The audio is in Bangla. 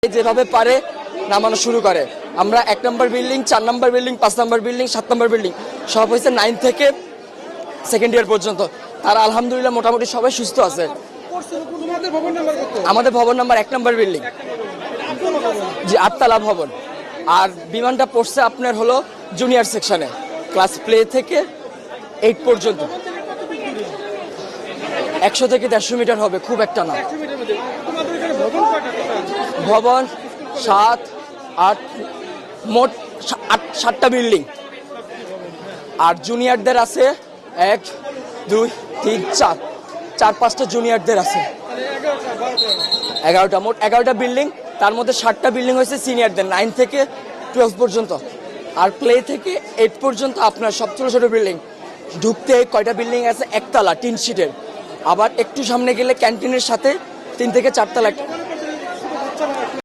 যেভাবে পারে নামানো শুরু করে। আমরা 1 নম্বর বিল্ডিং, 4 নম্বর বিল্ডিং, 5 নম্বর বিল্ডিং, 7 নম্বর বিল্ডিং সব হয়েছে 9 থেকে সেকেন্ড ইয়ার পর্যন্ত। তারা আলহামদুলিল্লাহ মোটামুটি সবাই সুস্থ আছে। আমাদের ভবন নাম্বার 1 নম্বর বিল্ডিং, জি 8 তলা ভবন। আর বিমানটা পড়ছে আপনার হলো জুনিয়র সেকশনে, ক্লাস প্লে থেকে 8 পর্যন্ত। 100 থেকে 150 মিটার হবে, খুব একটা না। ভবন 7, 8, মোট 7টা বিল্ডিং। আর জুনিয়রদের আছে 1, 2, 3, 4-5টা জুনিয়রদের আছে 11টা, মোট 11টা বিল্ডিং। তার মধ্যে 7টা বিল্ডিং হয়েছে সিনিয়রদের 9 থেকে 12 পর্যন্ত। আর প্লে থেকে 8 পর্যন্ত আপনার সব ছোটো ছোটো বিল্ডিং। ঢুকতে কয়টা বিল্ডিং আছে, 1 তলা টিন শিটের। আবার একটু সামনে গেলে ক্যান্টিনের সাথে 3 থেকে 4 তলা